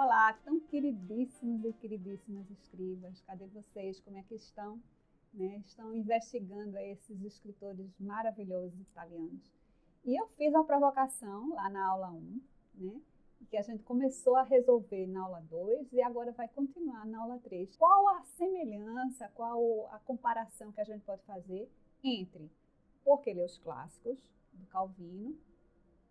Olá, tão queridíssimos e queridíssimas escribas, cadê vocês? Como é que estão? Estão investigando esses escritores maravilhosos italianos. E eu fiz uma provocação lá na aula 1, que a gente começou a resolver na aula 2 e agora vai continuar na aula 3. Qual a semelhança, qual a comparação que a gente pode fazer entre Por que ler os clássicos, do Calvino,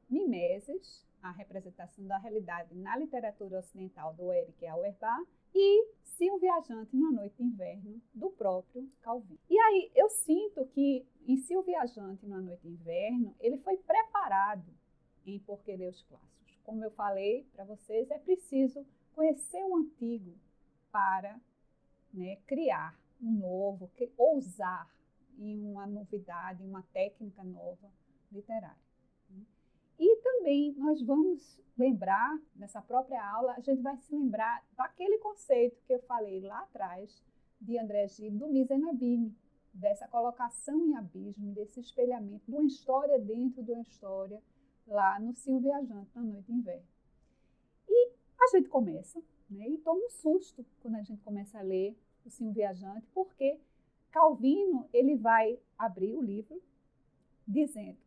Mimeses, a representação da realidade na literatura ocidental do Éric Auerbach, e Se um Viajante numa Noite de Inverno, do próprio Calvino. E aí eu sinto que em Se um Viajante numa Noite de Inverno, ele foi preparado em Por que ler os clássicos. Como eu falei para vocês, é preciso conhecer o antigo para criar um novo, ousar em uma novidade, em uma técnica nova literária. E também nós vamos lembrar, nessa própria aula, a gente vai se lembrar daquele conceito que eu falei lá atrás, de André Gide, do mise en abîme, dessa colocação em abismo, desse espelhamento de uma história dentro de uma história, lá no Se um Viajante na Noite de Inverno. E a gente começa, e toma um susto quando a gente começa a ler o Se um Viajante, porque Calvino ele vai abrir o livro dizendo: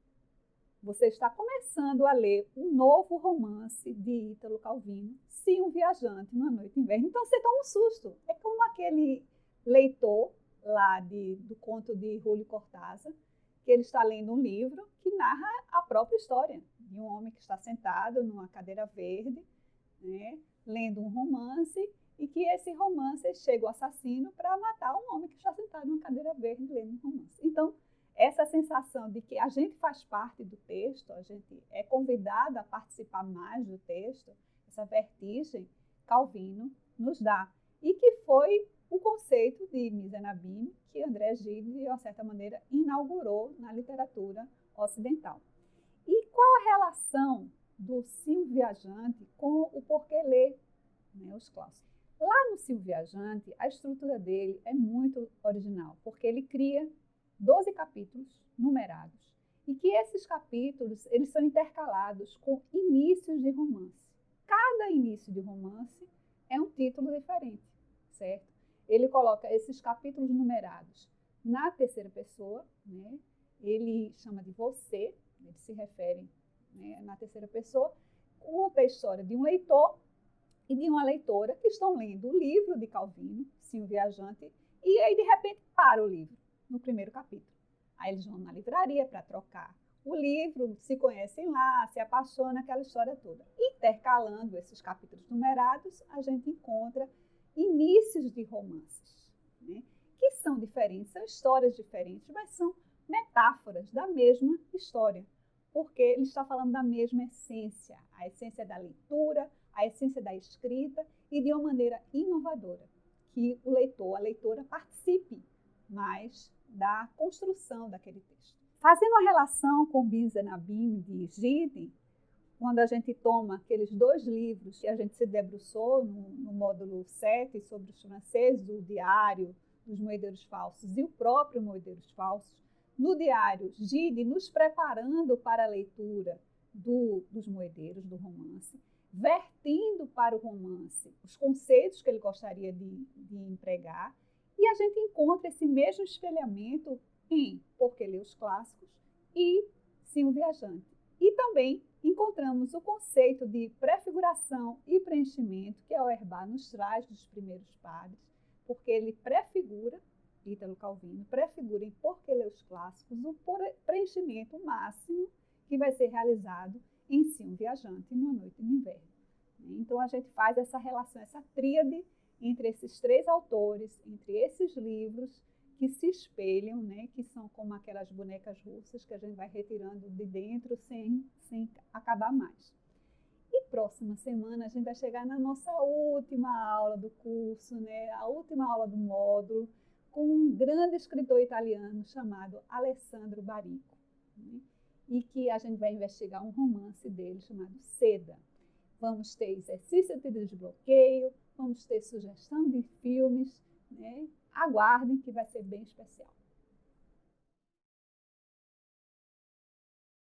você está começando a ler um novo romance de Ítalo Calvino, Se um Viajante numa Noite de Inverno. Então você toma um susto. É como aquele leitor lá do conto de Julio Cortázar, que ele está lendo um livro que narra a própria história de um homem que está sentado numa cadeira verde, lendo um romance, e que esse romance chega o assassino para matar um homem que está sentado numa cadeira verde lendo um romance. Então, essa sensação de que a gente faz parte do texto, a gente é convidado a participar mais do texto, essa vertigem, Calvino nos dá. E que foi o conceito de mise en abîme que André Gide, de uma certa maneira, inaugurou na literatura ocidental. E qual a relação do Se um Viajante com o Por que ler os clássicos? Lá no Se um Viajante, a estrutura dele é muito original, porque ele cria 12 capítulos numerados, e que esses capítulos eles são intercalados com inícios de romance. Cada início de romance é um título diferente, certo? Ele coloca esses capítulos numerados na terceira pessoa, ele chama de você, ele se refere na terceira pessoa, conta a história de um leitor e de uma leitora que estão lendo o livro de Calvino, Se um Viajante, e aí de repente para o livro no primeiro capítulo. Aí eles vão na livraria para trocar o livro, se conhecem lá, se apaixonam, aquela história toda. Intercalando esses capítulos numerados, a gente encontra inícios de romances, que são diferentes, são histórias diferentes, mas são metáforas da mesma história, porque ele está falando da mesma essência, a essência da leitura, a essência da escrita, e de uma maneira inovadora, que o leitor, a leitora participe mais da construção daquele texto. Fazendo a relação com Mise en abîme de Gide, quando a gente toma aqueles 2 livros que a gente se debruçou no módulo 7 sobre os franceses, o Diário dos Moedeiros Falsos e o próprio Moedeiros Falsos, no diário, Gide nos preparando para a leitura dos Moedeiros, do romance, vertendo para o romance os conceitos que ele gostaria de empregar, e a gente encontra esse mesmo espelhamento em Por que ler os clássicos e Se um Viajante. E também encontramos o conceito de prefiguração e preenchimento que Auerbach nos traz dos primeiros padres, porque ele prefigura, Ítalo Calvino, prefigura em Por que ler os clássicos o preenchimento máximo que vai ser realizado em Se um Viajante numa Noite de Inverno. Então a gente faz essa relação, essa tríade entre esses 3 autores, entre esses livros que se espelham, que são como aquelas bonecas russas que a gente vai retirando de dentro sem acabar mais. E próxima semana a gente vai chegar na nossa última aula do curso, a última aula do módulo, com um grande escritor italiano chamado Alessandro Baricco, e que a gente vai investigar um romance dele chamado Seda. Vamos ter exercício de desbloqueio, vamos ter sugestão de filmes, aguardem que vai ser bem especial.